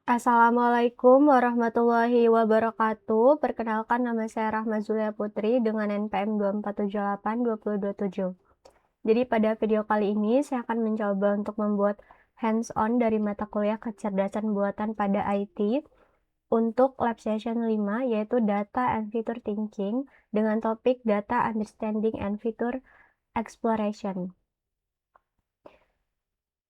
Assalamualaikum warahmatullahi wabarakatuh. Perkenalkan, nama saya Rahma Zulia Putri dengan NPM 24782027. Jadi pada video kali ini saya akan mencoba untuk membuat hands-on dari mata kuliah kecerdasan buatan pada IT untuk lab session 5, yaitu Data and Feature Thinking dengan topik Data Understanding and Feature Exploration.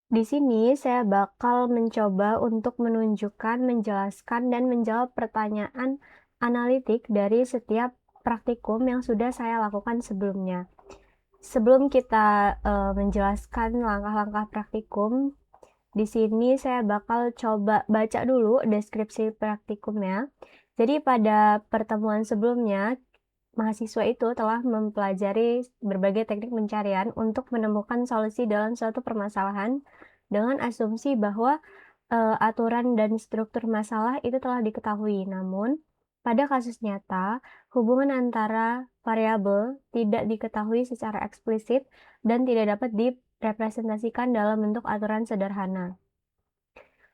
Di sini saya bakal mencoba untuk menunjukkan, menjelaskan, dan menjawab pertanyaan analitik dari setiap praktikum yang sudah saya lakukan sebelumnya. Sebelum kita menjelaskan langkah-langkah praktikum, di sini saya bakal coba baca dulu deskripsi praktikumnya. Jadi pada pertemuan sebelumnya, mahasiswa itu telah mempelajari berbagai teknik pencarian untuk menemukan solusi dalam suatu permasalahan dengan asumsi bahwa aturan dan struktur masalah itu telah diketahui. Namun, pada kasus nyata, hubungan antara variabel tidak diketahui secara eksplisit dan tidak dapat direpresentasikan dalam bentuk aturan sederhana.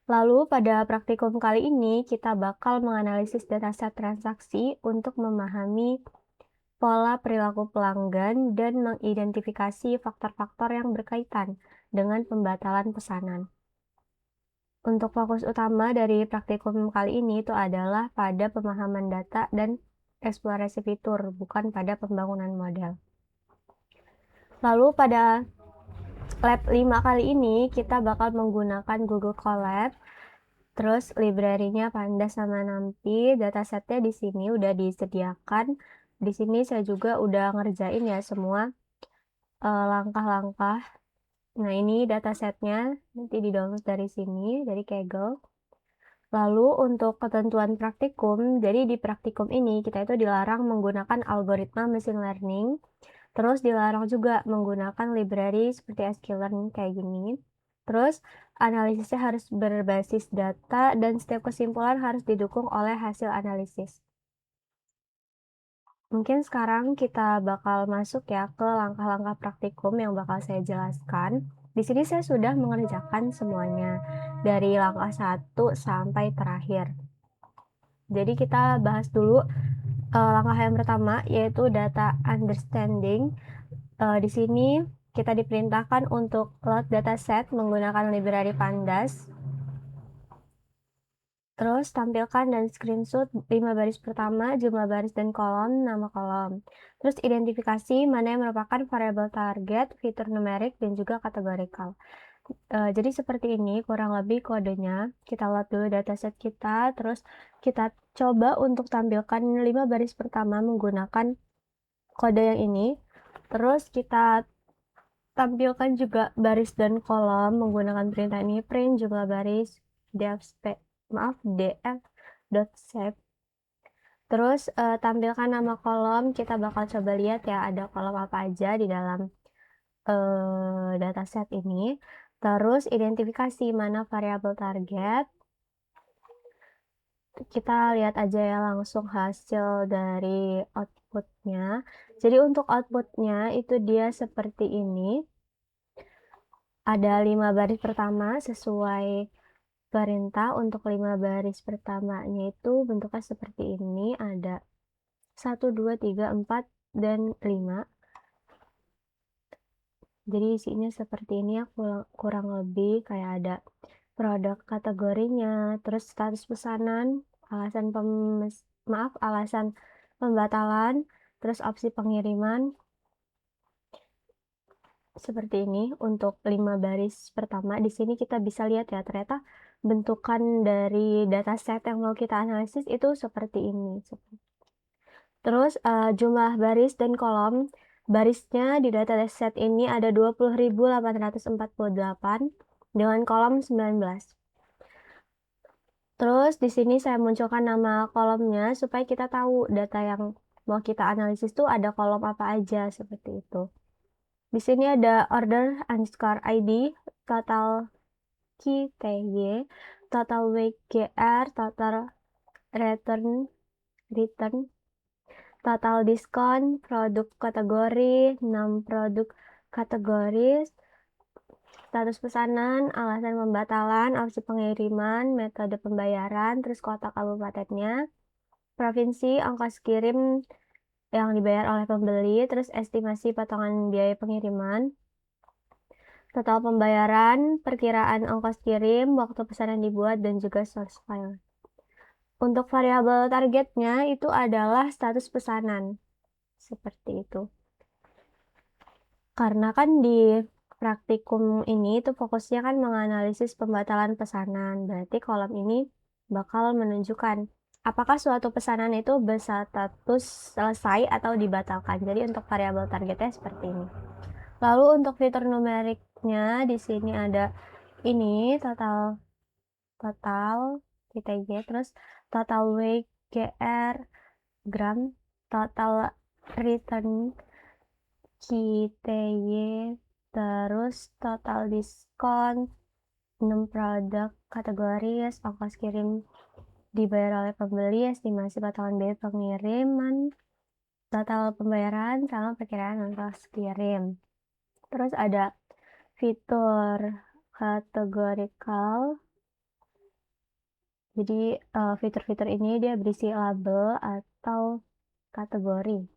Lalu, pada praktikum kali ini, kita bakal menganalisis dataset transaksi untuk memahami pola perilaku pelanggan dan mengidentifikasi faktor-faktor yang berkaitan dengan pembatalan pesanan. Untuk fokus utama dari praktikum kali ini itu adalah pada pemahaman data dan eksplorasi fitur, bukan pada pembangunan model. Lalu pada lab 5 kali ini kita bakal menggunakan Google Colab. Terus library-nya Pandas sama Nampi, datasetnya di sini udah disediakan. Di sini saya juga udah ngerjain ya semua langkah-langkah. Nah, ini datasetnya nanti di-download dari sini, dari Kaggle. Lalu untuk ketentuan praktikum, jadi di praktikum ini kita itu dilarang menggunakan algoritma machine learning, terus dilarang juga menggunakan library seperti sklearn kayak gini. Terus analisisnya harus berbasis data dan setiap kesimpulan harus didukung oleh hasil analisis. Mungkin sekarang kita bakal masuk ya ke langkah-langkah praktikum yang bakal saya jelaskan. Di sini saya sudah mengerjakan semuanya dari langkah 1 sampai terakhir. Jadi kita bahas dulu langkah yang pertama, yaitu data understanding. Di sini kita diperintahkan untuk load dataset menggunakan library Pandas. Terus tampilkan dan screenshot 5 baris pertama, jumlah baris dan kolom, nama kolom. Terus identifikasi mana yang merupakan variabel target, fitur numerik, dan juga kategorikal. Jadi seperti ini kurang lebih kodenya. Kita load dulu dataset kita, terus kita coba untuk tampilkan 5 baris pertama menggunakan kode yang ini. Terus kita tampilkan juga baris dan kolom menggunakan perintah ini, print jumlah baris df.shape. Terus tampilkan nama kolom, kita bakal coba lihat ya ada kolom apa aja di dalam dataset ini. Terus identifikasi mana variabel target. Kita lihat aja ya langsung hasil dari outputnya. Jadi untuk outputnya itu dia seperti ini. Ada 5 baris pertama sesuai perintah. Untuk 5 baris pertamanya itu bentuknya seperti ini. Ada 1, 2, 3, 4, dan 5. Jadi isinya seperti ini ya, kurang lebih kayak ada produk kategorinya, terus status pesanan, alasan pembatalan, terus opsi pengiriman. Seperti ini untuk 5 baris pertama. Di sini kita bisa lihat ya, ternyata bentukan dari dataset yang mau kita analisis itu seperti ini. Terus jumlah baris dan kolom. Barisnya di dataset ini ada 20.848 dengan kolom 19. Terus di sini saya munculkan nama kolomnya supaya kita tahu data yang mau kita analisis tuh ada kolom apa aja seperti itu. Di sini ada order underscore ID, total key TY, total WGR, total return, total diskon, produk kategori, 6 produk kategoris, status pesanan, alasan pembatalan, opsi pengiriman, metode pembayaran, terus kota kabupatennya, provinsi, ongkos kirim yang dibayar oleh pembeli, terus estimasi potongan biaya pengiriman, total pembayaran, perkiraan ongkos kirim, waktu pesanan dibuat, dan juga source file. Untuk variabel targetnya itu adalah status pesanan, seperti itu. Karena kan di praktikum ini itu fokusnya kan menganalisis pembatalan pesanan. Berarti kolom ini bakal menunjukkan apakah suatu pesanan itu berstatus selesai atau dibatalkan. Jadi untuk variabel targetnya seperti ini. Lalu untuk fitur numeriknya di sini ada ini total TTG, terus total weight GR gram, total return QTY, terus total diskon 6 produk kategoris, ongkos kirim dibayar oleh pembeli, estimasi potongan biaya pengiriman, total pembayaran sama perkiraan ongkos kirim. Terus ada fitur categorical. Jadi fitur-fitur ini dia berisi label atau kategori.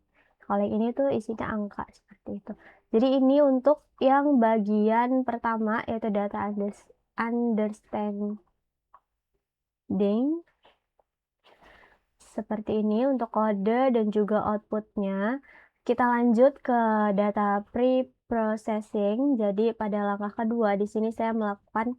Kalau yang ini tuh isinya angka seperti itu. Jadi ini untuk yang bagian pertama yaitu data understanding. Seperti ini untuk kode dan juga outputnya. Kita lanjut ke data pre-processing. Jadi pada langkah kedua di sini saya melakukan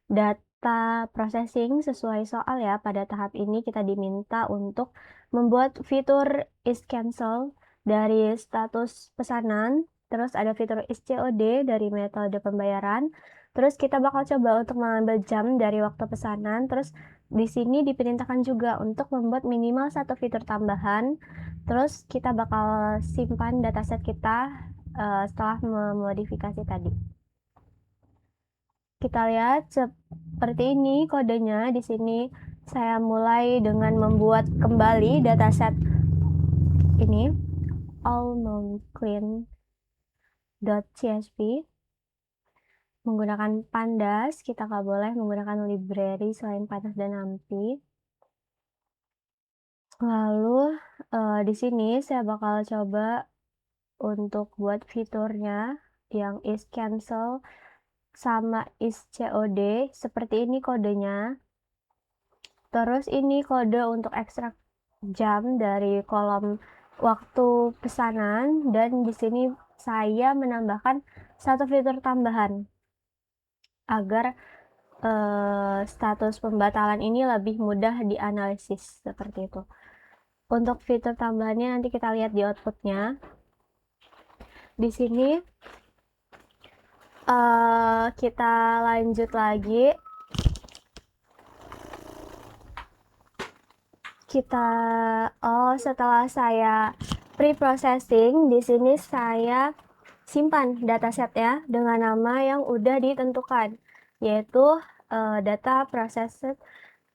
data processing sesuai soal ya. Pada tahap ini kita diminta untuk membuat fitur is cancel dari status pesanan, terus ada fitur is COD dari metode pembayaran, terus kita bakal coba untuk mengambil jam dari waktu pesanan, terus di sini diperintahkan juga untuk membuat minimal satu fitur tambahan, terus kita bakal simpan dataset kita setelah memodifikasi tadi. Kita lihat seperti ini kodenya. Di sini saya mulai dengan membuat kembali dataset ini all known clean.csv menggunakan pandas. Kita nggak boleh menggunakan library selain pandas dan numpy. Lalu di sini saya bakal coba untuk buat fiturnya yang is cancel sama is COD. Seperti ini kodenya. Terus ini kode untuk ekstrak jam dari kolom waktu pesanan, dan di sini saya menambahkan satu fitur tambahan agar status pembatalan ini lebih mudah dianalisis seperti itu. Untuk fitur tambahannya nanti kita lihat di outputnya. Di sini kita lanjut lagi. Setelah saya pre-processing, di sini saya simpan dataset ya dengan nama yang udah ditentukan, yaitu data processed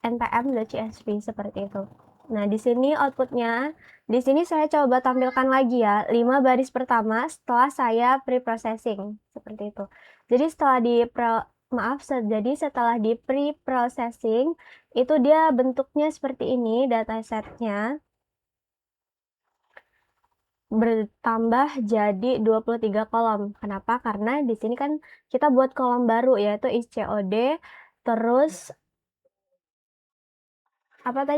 npm.csv seperti itu. Nah, di sini outputnya, di sini saya coba tampilkan lagi ya, 5 baris pertama setelah saya pre-processing seperti itu. Jadi setelah di pre-processing itu dia bentuknya seperti ini, datasetnya bertambah jadi 23 kolom. Kenapa? Karena di sini kan kita buat kolom baru yaitu is COD, terus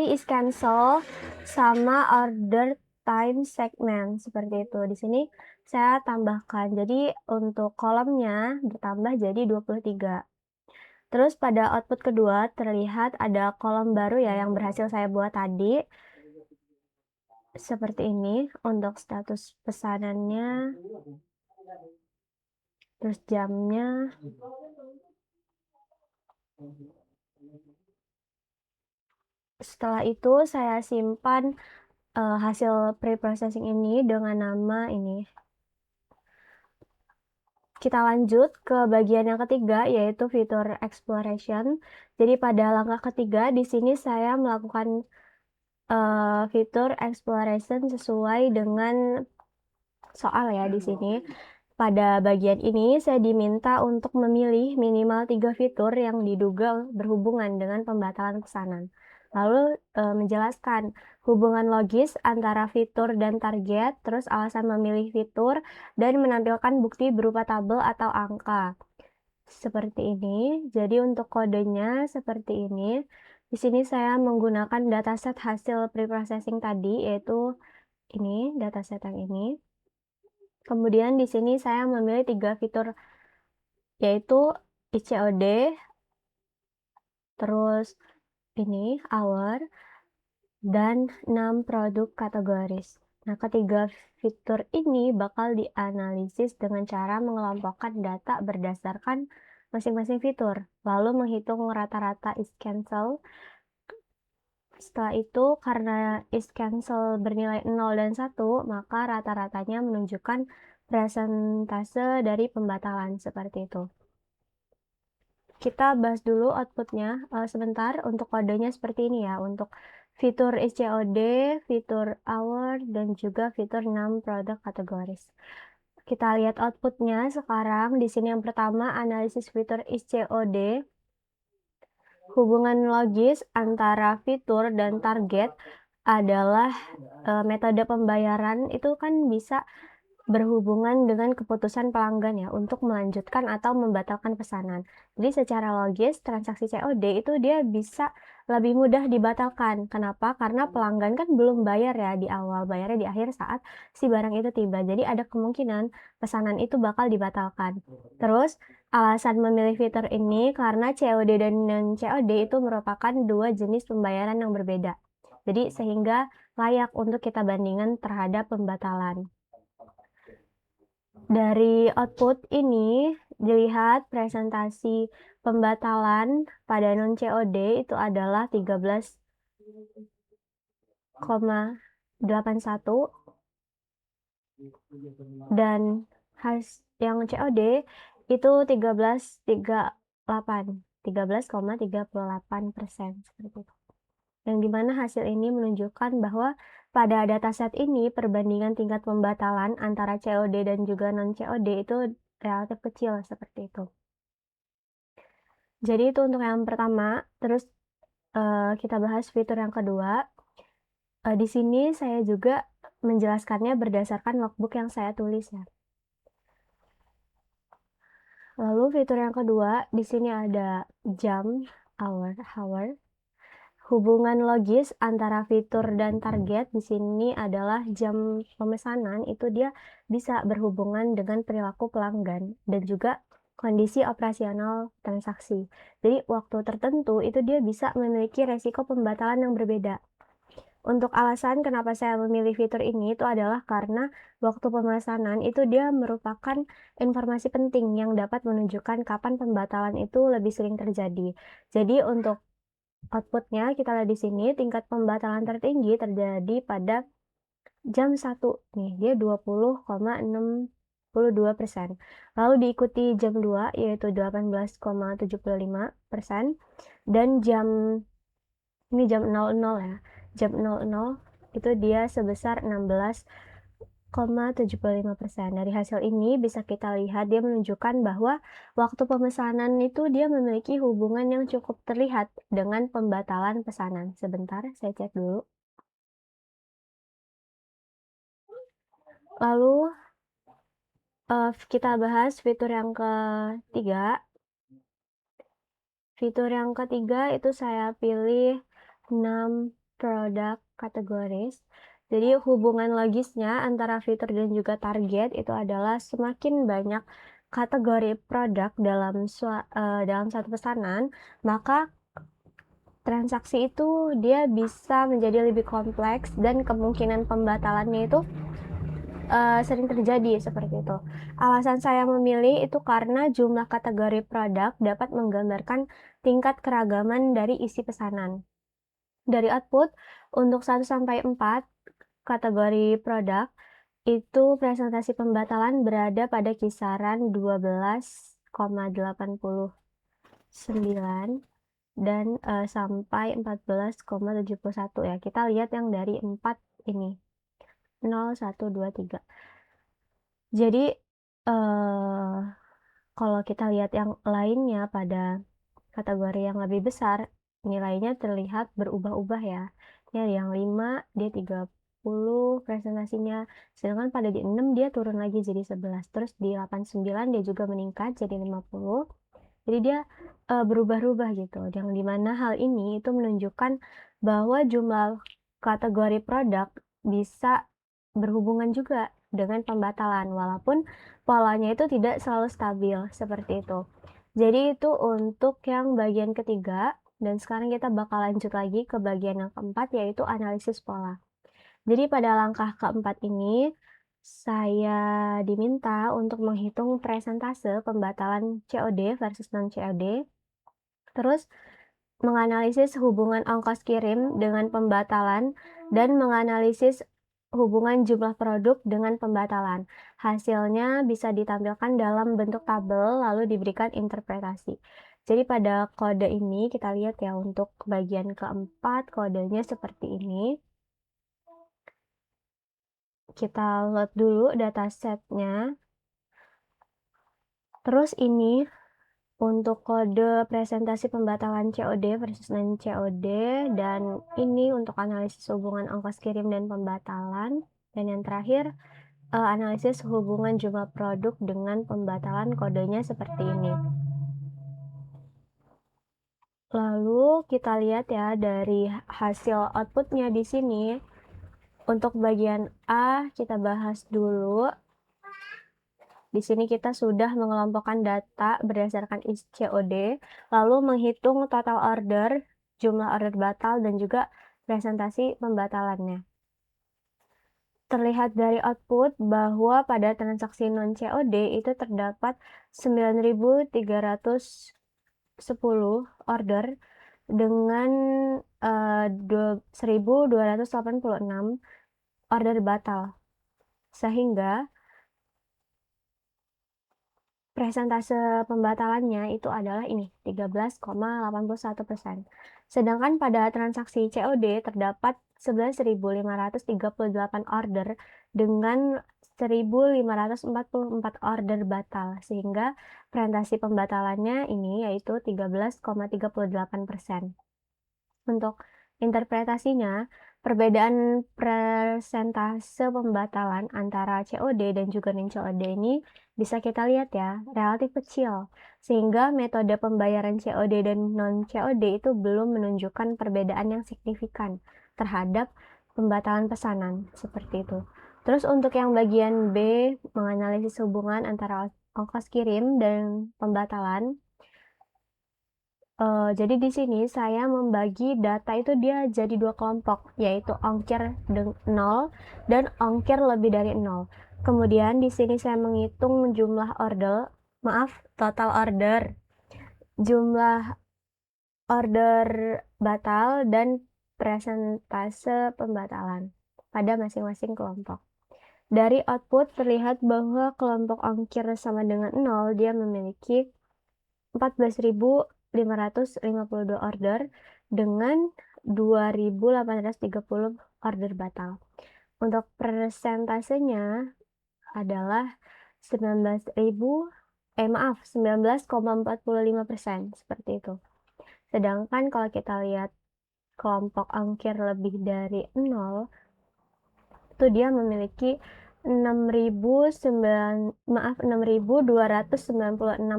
is cancel sama order time segment seperti itu. Di sini saya tambahkan. Jadi untuk kolomnya bertambah jadi 23. Terus pada output kedua terlihat ada kolom baru ya yang berhasil saya buat tadi. Seperti ini untuk status pesanannya. Terus jamnya. Setelah itu saya simpan hasil pre-processing ini dengan nama ini. Kita lanjut ke bagian yang ketiga, yaitu fitur exploration. Jadi pada langkah ketiga di sini saya melakukan fitur exploration sesuai dengan soal ya di sini. Pada bagian ini, saya diminta untuk memilih minimal 3 fitur yang diduga berhubungan dengan pembatalan pesanan. Lalu, menjelaskan hubungan logis antara fitur dan target, terus alasan memilih fitur, dan menampilkan bukti berupa tabel atau angka. Seperti ini. Jadi untuk kodenya seperti ini. Di sini saya menggunakan dataset hasil preprocessing tadi, yaitu ini, dataset yang ini. Kemudian di sini saya memilih 3 fitur, yaitu ICOD, terus ini, hour, dan 6 produk kategoris. Nah, ketiga fitur ini bakal dianalisis dengan cara mengelompokkan data berdasarkan masing-masing fitur, lalu menghitung rata-rata is cancel. Setelah itu, karena is cancel bernilai 0 dan 1, maka rata-ratanya menunjukkan persentase dari pembatalan, seperti itu. Kita bahas dulu outputnya sebentar. Untuk kodenya seperti ini ya, untuk fitur ICOD, fitur hour, dan juga fitur 6 produk kategoris. Kita lihat outputnya sekarang. Di sini yang pertama, analisis fitur ICOD. Hubungan logis antara fitur dan target adalah metode pembayaran itu kan bisa berhubungan dengan keputusan pelanggan ya untuk melanjutkan atau membatalkan pesanan. Jadi secara logis transaksi COD itu dia bisa lebih mudah dibatalkan. Kenapa? Karena pelanggan kan belum bayar ya di awal, bayarnya di akhir saat si barang itu tiba. Jadi ada kemungkinan pesanan itu bakal dibatalkan. Terus alasan memilih fitur ini karena COD dan non-COD itu merupakan dua jenis pembayaran yang berbeda. Jadi sehingga layak untuk kita bandingkan terhadap pembatalan. Dari output ini dilihat presentasi pembatalan pada non-COD itu adalah 13,81 dan yang COD itu 13,38% seperti itu. Yang dimana hasil ini menunjukkan bahwa pada dataset ini perbandingan tingkat pembatalan antara COD dan juga non-COD itu relatif kecil seperti itu. Jadi itu untuk yang pertama. Terus kita bahas fitur yang kedua. Di sini saya juga menjelaskannya berdasarkan logbook yang saya tulis ya. Lalu fitur yang kedua, di sini ada jam, hour. Hubungan logis antara fitur dan target di sini adalah jam pemesanan itu dia bisa berhubungan dengan perilaku pelanggan dan juga kondisi operasional transaksi. Jadi waktu tertentu itu dia bisa memiliki resiko pembatalan yang berbeda. Untuk alasan kenapa saya memilih fitur ini itu adalah karena waktu pemesanan itu dia merupakan informasi penting yang dapat menunjukkan kapan pembatalan itu lebih sering terjadi. Jadi untuk outputnya kita lihat di sini tingkat pembatalan tertinggi terjadi pada jam 1 nih, dia 20,62%. Lalu diikuti jam 2 yaitu 18,75% dan ini jam 00 ya. Jam 00 itu dia sebesar 16,75%. Dari hasil ini bisa kita lihat dia menunjukkan bahwa waktu pemesanan itu dia memiliki hubungan yang cukup terlihat dengan pembatalan pesanan. Sebentar, saya cek dulu. Lalu kita bahas fitur yang ketiga. Fitur yang ketiga itu saya pilih 6 produk kategoris. Jadi hubungan logisnya antara fitur dan juga target itu adalah semakin banyak kategori produk dalam satu pesanan, maka transaksi itu dia bisa menjadi lebih kompleks dan kemungkinan pembatalannya itu sering terjadi seperti itu. Alasan saya memilih itu karena jumlah kategori produk dapat menggambarkan tingkat keragaman dari isi pesanan. Dari output, untuk 1-4 kategori produk, itu presentasi pembatalan berada pada kisaran 12,89 dan sampai 14,71 ya. Kita lihat yang dari 4 ini. 0, 1, 2, 3. Jadi Eee, Kalau kita lihat yang lainnya pada kategori yang lebih besar, nilainya terlihat berubah-ubah ya. Ya yang 5 dia 30 presentasinya, sedangkan pada di 6 dia turun lagi jadi 11, terus di 8, 9 dia juga meningkat jadi 50. Jadi dia, berubah-ubah gitu, yang di mana hal ini itu menunjukkan bahwa jumlah kategori produk bisa berhubungan juga dengan pembatalan, walaupun polanya itu tidak selalu stabil, seperti itu. Jadi itu untuk yang bagian ketiga, dan sekarang kita bakal lanjut lagi ke bagian yang keempat, yaitu analisis pola. Jadi pada langkah keempat ini, saya diminta untuk menghitung presentase pembatalan COD versus non-COD, terus menganalisis hubungan ongkos kirim dengan pembatalan, dan menganalisis hubungan jumlah produk dengan pembatalan. Hasilnya bisa ditampilkan dalam bentuk tabel, lalu diberikan interpretasi. Jadi pada kode ini kita lihat ya, untuk bagian keempat kodenya seperti ini. Kita load dulu datasetnya. Terus ini untuk kode presentasi pembatalan COD versus non-COD, dan ini untuk analisis hubungan ongkos kirim dan pembatalan, dan yang terakhir analisis hubungan jumlah produk dengan pembatalan, kodenya seperti ini. Lalu kita lihat ya dari hasil outputnya di sini. Untuk bagian A kita bahas dulu. Di sini kita sudah mengelompokkan data berdasarkan isi COD, lalu menghitung total order, jumlah order batal, dan juga presentasi pembatalannya. Terlihat dari output bahwa pada transaksi non-COD itu terdapat 9.310 order dengan 1.286 order batal. Sehingga presentase pembatalannya itu adalah ini, 13,81%. Sedangkan pada transaksi COD terdapat 11.538 order dengan 1.544 order batal, sehingga presentasi pembatalannya ini yaitu 13,38%. Untuk interpretasinya, perbedaan persentase pembatalan antara COD dan juga non-COD ini bisa kita lihat ya, relatif kecil. Sehingga metode pembayaran COD dan non-COD itu belum menunjukkan perbedaan yang signifikan terhadap pembatalan pesanan, seperti itu. Terus untuk yang bagian B, menganalisis hubungan antara ongkos kirim dan pembatalan. Jadi di sini saya membagi data itu dia jadi dua kelompok, yaitu ongkir 0 dan ongkir lebih dari 0. Kemudian di sini saya menghitung total order, jumlah order batal, dan presentase pembatalan pada masing-masing kelompok. Dari output terlihat bahwa kelompok ongkir sama dengan 0, dia memiliki 14.552 order dengan 2.830 order batal. Untuk persentasenya adalah 19,45%, seperti itu. Sedangkan kalau kita lihat kelompok ongkir lebih dari 0, itu dia memiliki 6.296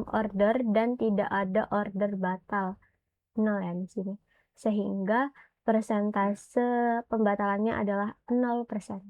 order dan tidak ada order batal, 0 ya di sini. Sehingga persentase pembatalannya adalah 0%.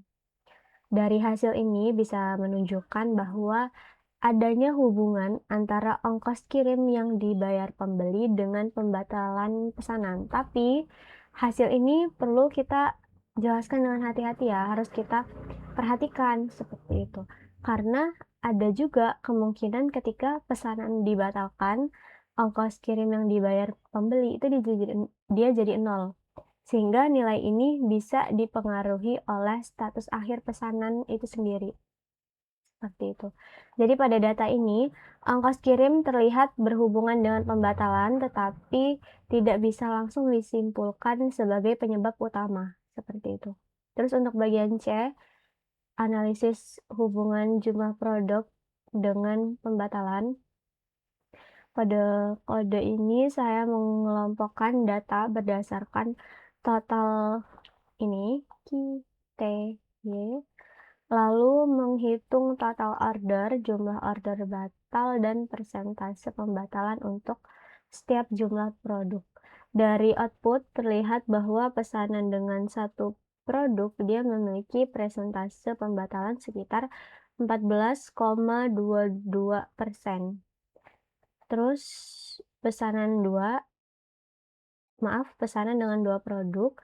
Dari hasil ini bisa menunjukkan bahwa adanya hubungan antara ongkos kirim yang dibayar pembeli dengan pembatalan pesanan. Tapi hasil ini perlu kita jelaskan dengan hati-hati ya, harus kita perhatikan seperti itu. Karena ada juga kemungkinan ketika pesanan dibatalkan, ongkos kirim yang dibayar pembeli itu dia jadi 0. Sehingga nilai ini bisa dipengaruhi oleh status akhir pesanan itu sendiri. Seperti itu. Jadi pada data ini, ongkos kirim terlihat berhubungan dengan pembatalan, tetapi tidak bisa langsung disimpulkan sebagai penyebab utama. Seperti itu. Terus untuk bagian C, analisis hubungan jumlah produk dengan pembatalan. Pada kode ini saya mengelompokkan data berdasarkan total ini Q, T, Y, lalu menghitung total order, jumlah order batal, dan persentase pembatalan untuk setiap jumlah produk. Dari output terlihat bahwa pesanan dengan satu produk dia memiliki persentase pembatalan sekitar 14,22%. Terus pesanan dengan dua produk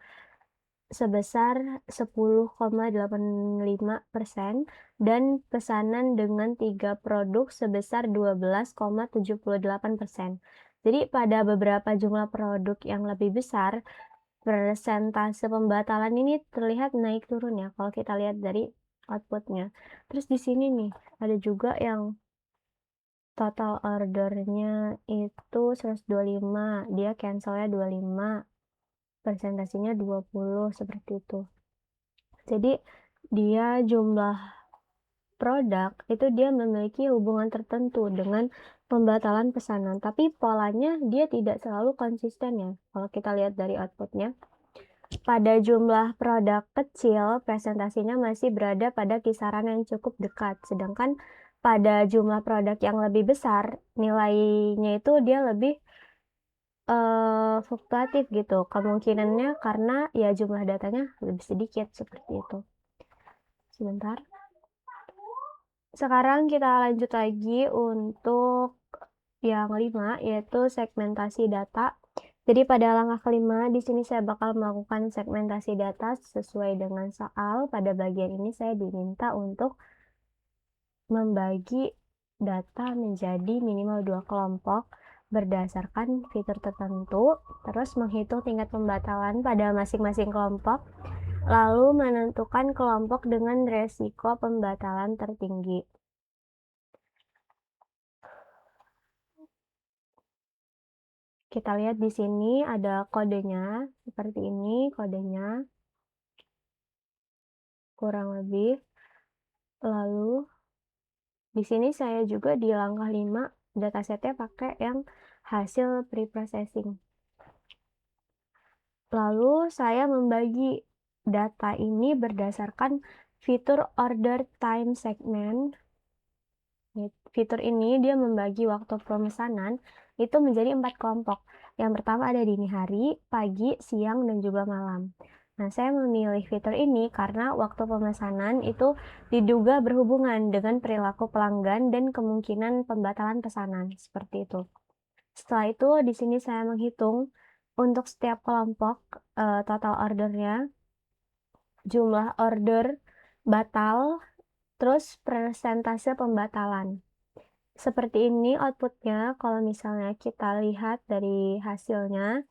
sebesar 10,85% dan pesanan dengan 3 produk sebesar 12,78%. Jadi pada beberapa jumlah produk yang lebih besar, persentase pembatalan ini terlihat naik turun ya kalau kita lihat dari outputnya. Terus di sini nih ada juga yang total ordernya itu 125, dia cancelnya 25, persentasenya 20, seperti itu. Jadi dia jumlah produk itu dia memiliki hubungan tertentu dengan pembatalan pesanan, tapi polanya dia tidak selalu konsisten ya kalau kita lihat dari outputnya. Pada jumlah produk kecil, presentasinya masih berada pada kisaran yang cukup dekat, sedangkan pada jumlah produk yang lebih besar, nilainya itu dia lebih fluktuatif gitu, kemungkinannya karena ya jumlah datanya lebih sedikit, seperti itu. Sebentar. Sekarang kita lanjut lagi untuk yang 5, yaitu segmentasi data. Jadi pada langkah kelima, di sini saya bakal melakukan segmentasi data sesuai dengan soal. Pada bagian ini saya diminta untuk membagi data menjadi minimal 2 kelompok berdasarkan fitur tertentu, terus menghitung tingkat pembatalan pada masing-masing kelompok, lalu menentukan kelompok dengan resiko pembatalan tertinggi. Kita lihat di sini ada kodenya, seperti ini kodenya, kurang lebih. Lalu di sini saya juga di langkah 5 datasetnya pakai yang hasil pre-processing. Lalu saya membagi data ini berdasarkan fitur order time segment. Fitur ini dia membagi waktu pemesanan itu menjadi 4 kelompok. Yang pertama ada dini hari, pagi, siang, dan juga malam. Nah, saya memilih fitur ini karena waktu pemesanan itu diduga berhubungan dengan perilaku pelanggan dan kemungkinan pembatalan pesanan, seperti itu. Setelah itu, di sini saya menghitung untuk setiap kelompok total ordernya, jumlah order batal, terus persentase pembatalan. Seperti ini outputnya, kalau misalnya kita lihat dari hasilnya,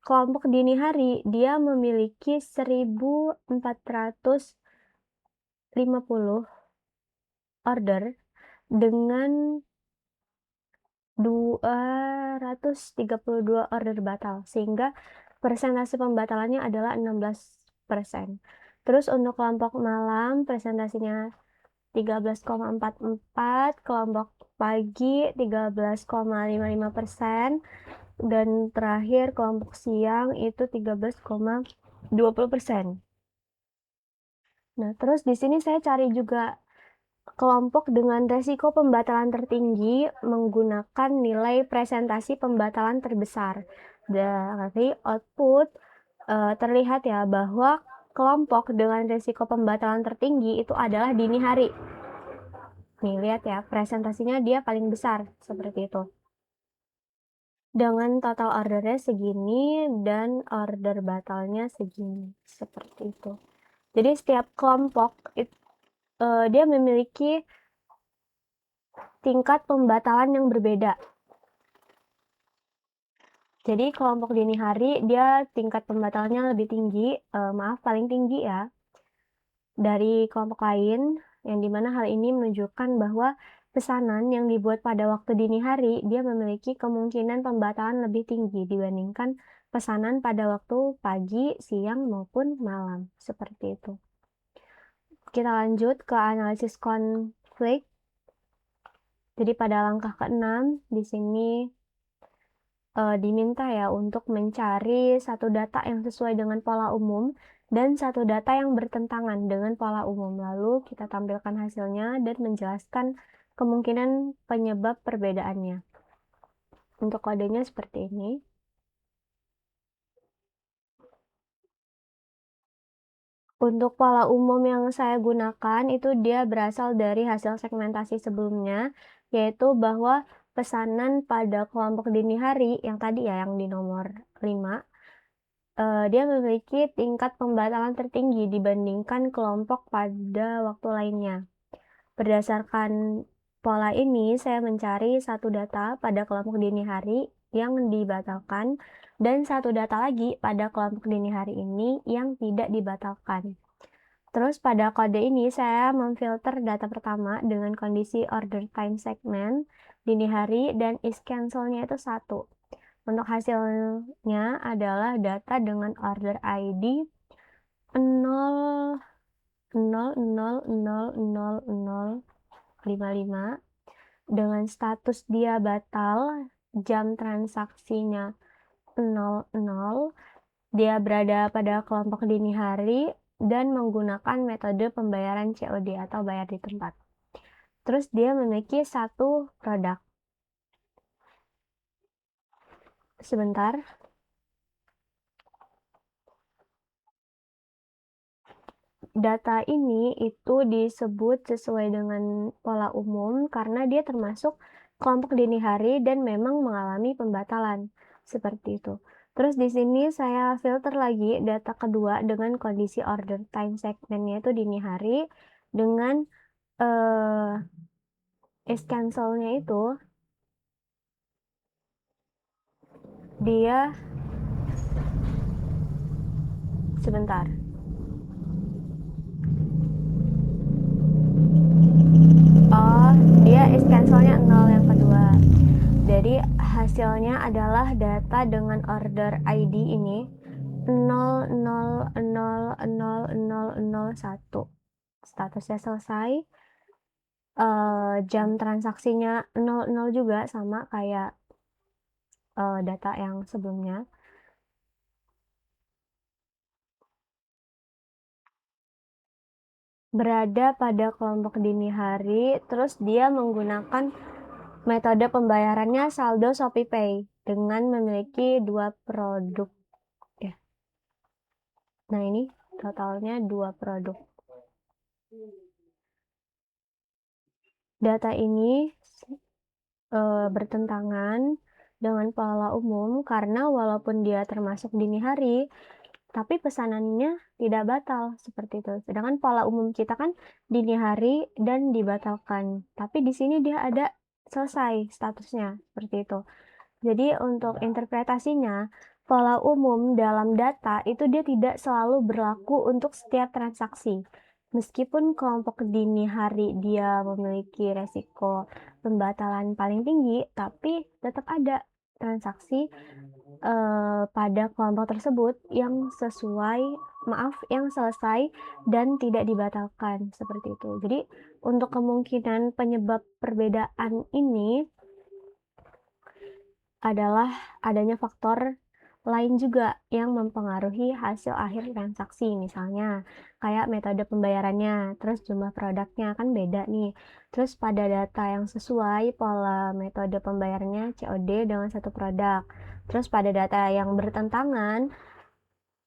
kelompok dini hari, dia memiliki 1450 order dengan 232 order batal, sehingga persentase pembatalannya adalah 16%. Terus untuk kelompok malam, presentasinya 13,44, kelompok pagi 13,55%, dan terakhir kelompok siang itu 13,20%. Nah, terus di sini saya cari juga kelompok dengan resiko pembatalan tertinggi menggunakan nilai presentasi pembatalan terbesar. Dari output terlihat ya bahwa kelompok dengan resiko pembatalan tertinggi itu adalah dini hari. Nih, lihat ya, presentasinya dia paling besar, seperti itu. Dengan total ordernya segini dan order batalnya segini, seperti itu. Jadi setiap kelompok dia memiliki tingkat pembatalan yang berbeda. Jadi kelompok dini hari dia tingkat pembatalannya lebih tinggi, paling tinggi ya, dari kelompok lain, yang dimana hal ini menunjukkan bahwa pesanan yang dibuat pada waktu dini hari dia memiliki kemungkinan pembatalan lebih tinggi dibandingkan pesanan pada waktu pagi, siang, maupun malam, seperti itu. Kita lanjut ke analisis konflik. Jadi pada langkah ke-6 di sini diminta ya untuk mencari satu data yang sesuai dengan pola umum dan satu data yang bertentangan dengan pola umum. Lalu kita tampilkan hasilnya dan menjelaskan kemungkinan penyebab perbedaannya. Untuk kodenya seperti ini. Untuk pola umum yang saya gunakan itu dia berasal dari hasil segmentasi sebelumnya, yaitu bahwa pesanan pada kelompok dini hari yang tadi ya, yang di nomor 5, dia memiliki tingkat pembatalan tertinggi dibandingkan kelompok pada waktu lainnya. Berdasarkan pola ini, saya mencari satu data pada kelompok dini hari yang dibatalkan dan satu data lagi pada kelompok dini hari ini yang tidak dibatalkan. Terus pada kode ini saya memfilter data pertama dengan kondisi order time segment dini hari dan is cancel-nya itu 1. Untuk hasilnya adalah data dengan order ID 00000055 dengan status dia batal, jam transaksinya 00, dia berada pada kelompok dini hari dan menggunakan metode pembayaran COD atau bayar di tempat. Terus dia memiliki satu produk. Sebentar. Data ini itu disebut sesuai dengan pola umum karena dia termasuk kelompok dini hari dan memang mengalami pembatalan. Seperti itu. Terus di sini saya filter lagi data kedua dengan kondisi order time segmentnya itu dini hari dengan is cancel-nya itu dia sebentar. Oh, dia is cancel-nya 0 yang kedua. Jadi hasilnya adalah data dengan order ID ini 00000001. Statusnya selesai. Jam transaksinya 00 juga sama kayak data yang sebelumnya. Berada pada kelompok dini hari, terus dia menggunakan metode pembayarannya saldo ShopeePay dengan memiliki 2 produk ya. Nah, ini totalnya 2 produk. Data ini bertentangan dengan pola umum karena walaupun dia termasuk dini hari, tapi pesanannya tidak batal seperti itu. Sedangkan pola umum kita kan dini hari dan dibatalkan. Tapi di sini dia ada selesai statusnya seperti itu. Jadi untuk interpretasinya, pola umum dalam data itu dia tidak selalu berlaku untuk setiap transaksi. Meskipun kelompok dini hari dia memiliki resiko pembatalan paling tinggi, tapi tetap ada transaksi pada kelompok tersebut yang selesai dan tidak dibatalkan seperti itu. Jadi untuk kemungkinan penyebab perbedaan ini adalah adanya faktor lain juga yang mempengaruhi hasil akhir transaksi, misalnya kayak metode pembayarannya, terus jumlah produknya kan beda nih. Terus pada data yang sesuai pola metode pembayarannya COD dengan satu produk. Terus pada data yang bertentangan,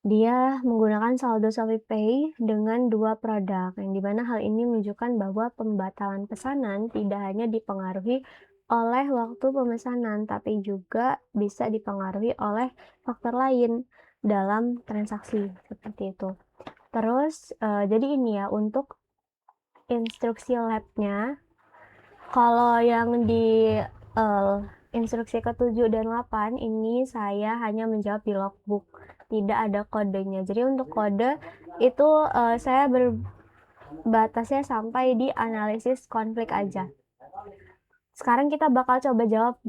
dia menggunakan saldo ShopeePay dengan 2 produk, yang dimana hal ini menunjukkan bahwa pembatalan pesanan tidak hanya dipengaruhi oleh waktu pemesanan, tapi juga bisa dipengaruhi oleh faktor lain dalam transaksi, seperti itu. Terus, jadi ini ya, untuk instruksi labnya, kalau yang di instruksi ke-7 dan 8 ini saya hanya menjawab di logbook, tidak ada kodenya. Jadi untuk kode itu saya berbatasnya sampai di analisis konflik aja. Sekarang kita bakal coba jawab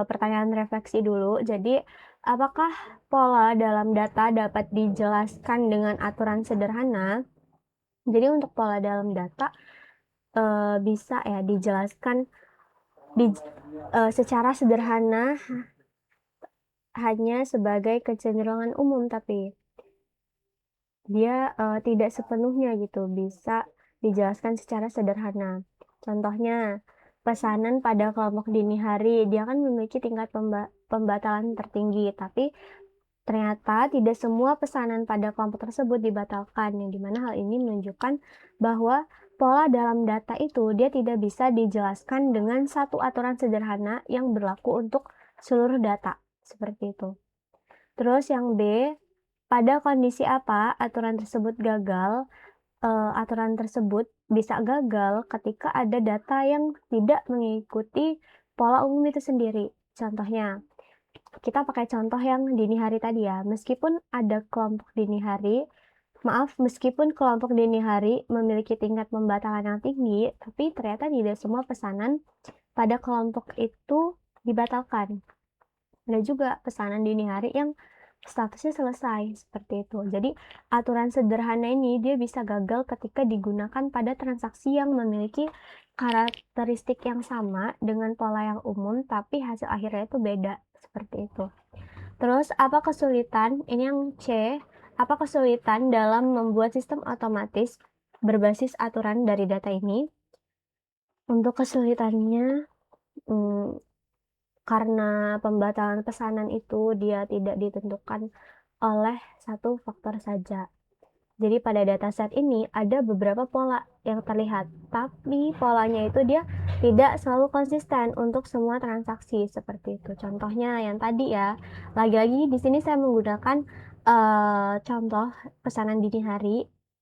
pertanyaan refleksi dulu. Jadi, apakah pola dalam data dapat dijelaskan dengan aturan sederhana? Jadi untuk pola dalam data bisa ya dijelaskan secara sederhana hanya sebagai kecenderungan umum, tapi dia tidak sepenuhnya gitu bisa dijelaskan secara sederhana. Contohnya, pesanan pada kelompok dini hari, dia kan memiliki tingkat pembatalan tertinggi, tapi ternyata tidak semua pesanan pada kelompok tersebut dibatalkan, yang dimana hal ini menunjukkan bahwa pola dalam data itu dia tidak bisa dijelaskan dengan satu aturan sederhana yang berlaku untuk seluruh data, seperti itu. Terus yang B, pada kondisi apa aturan tersebut gagal? Aturan tersebut bisa gagal ketika ada data yang tidak mengikuti pola umum itu sendiri. Contohnya, kita pakai contoh yang dini hari tadi ya. Meskipun kelompok dini hari memiliki tingkat pembatalan yang tinggi, tapi ternyata tidak semua pesanan pada kelompok itu dibatalkan. Ada juga pesanan dini hari yang statusnya selesai, seperti itu. Jadi, aturan sederhana ini dia bisa gagal ketika digunakan pada transaksi yang memiliki karakteristik yang sama dengan pola yang umum, tapi hasil akhirnya itu beda, seperti itu. Terus, apa kesulitan? Ini yang C. Apa kesulitan dalam membuat sistem otomatis berbasis aturan dari data ini? Untuk kesulitannya, karena pembatalan pesanan itu dia tidak ditentukan oleh satu faktor saja. Jadi pada dataset ini ada beberapa pola yang terlihat, tapi polanya itu dia tidak selalu konsisten untuk semua transaksi, seperti itu. Contohnya yang tadi ya, lagi-lagi di sini saya menggunakan contoh pesanan dini hari,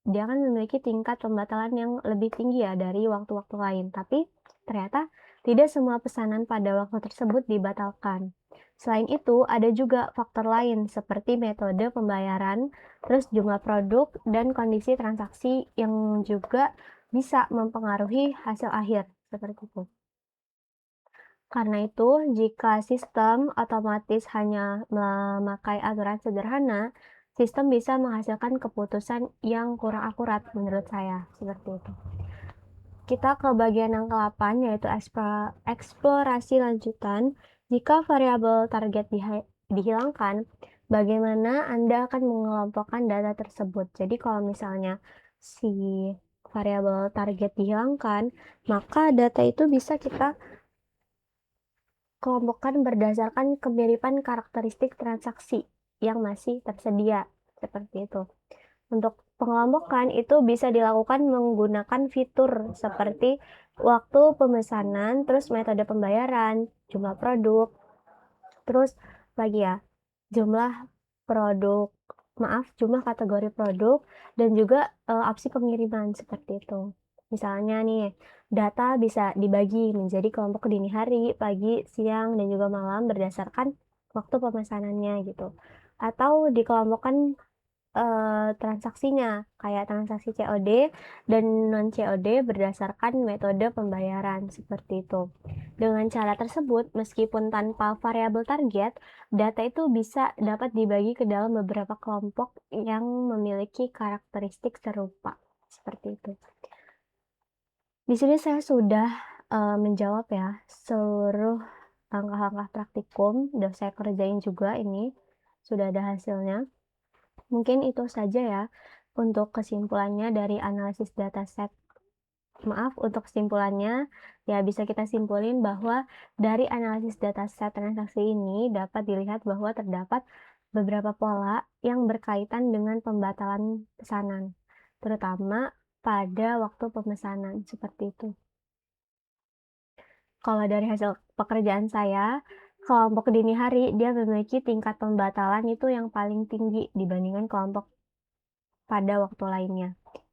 dia kan memiliki tingkat pembatalan yang lebih tinggi ya dari waktu-waktu lain, tapi ternyata tidak semua pesanan pada waktu tersebut dibatalkan. Selain itu, ada juga faktor lain seperti metode pembayaran, terus jumlah produk, dan kondisi transaksi yang juga bisa mempengaruhi hasil akhir, seperti itu. Karena itu, jika sistem otomatis hanya memakai aturan sederhana, sistem bisa menghasilkan keputusan yang kurang akurat menurut saya, seperti itu. Kita ke bagian yang ke-8, yaitu eksplorasi lanjutan. Jika variabel target dihilangkan, bagaimana Anda akan mengelompokkan data tersebut? Jadi kalau misalnya si variabel target dihilangkan, maka data itu bisa kita kelompokkan berdasarkan kemiripan karakteristik transaksi yang masih tersedia, seperti itu. Untuk pengelompokan itu bisa dilakukan menggunakan fitur seperti waktu pemesanan, terus metode pembayaran, jumlah produk, terus lagi ya, jumlah kategori produk, dan juga opsi pengiriman, seperti itu. Misalnya nih, data bisa dibagi menjadi kelompok dini hari, pagi, siang, dan juga malam berdasarkan waktu pemesanannya gitu. Atau dikelompokkan transaksinya, kayak transaksi COD dan non-COD berdasarkan metode pembayaran, seperti itu. Dengan cara tersebut, meskipun tanpa variabel target, data itu bisa dapat dibagi ke dalam beberapa kelompok yang memiliki karakteristik serupa, seperti itu. Di sini saya sudah menjawab ya seluruh langkah-langkah praktikum, udah saya kerjain juga ini, sudah ada hasilnya. Mungkin itu saja ya untuk kesimpulannya dari analisis dataset. Untuk kesimpulannya, ya bisa kita simpulin bahwa dari analisis dataset transaksi ini dapat dilihat bahwa terdapat beberapa pola yang berkaitan dengan pembatalan pesanan, terutama pada waktu pemesanan, seperti itu. Kalau dari hasil pekerjaan saya, kelompok dini hari dia memiliki tingkat pembatalan itu yang paling tinggi dibandingkan kelompok pada waktu lainnya.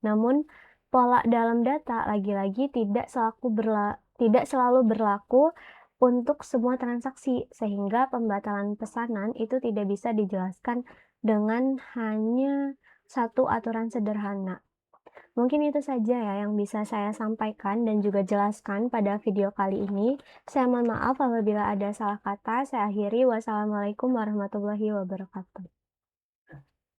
Namun, pola dalam data lagi-lagi tidak selalu berlaku untuk semua transaksi, sehingga pembatalan pesanan itu tidak bisa dijelaskan dengan hanya satu aturan sederhana. Mungkin itu saja ya yang bisa saya sampaikan dan juga jelaskan pada video kali ini. Saya mohon maaf apabila ada salah kata. Saya akhiri. Wassalamualaikum warahmatullahi wabarakatuh.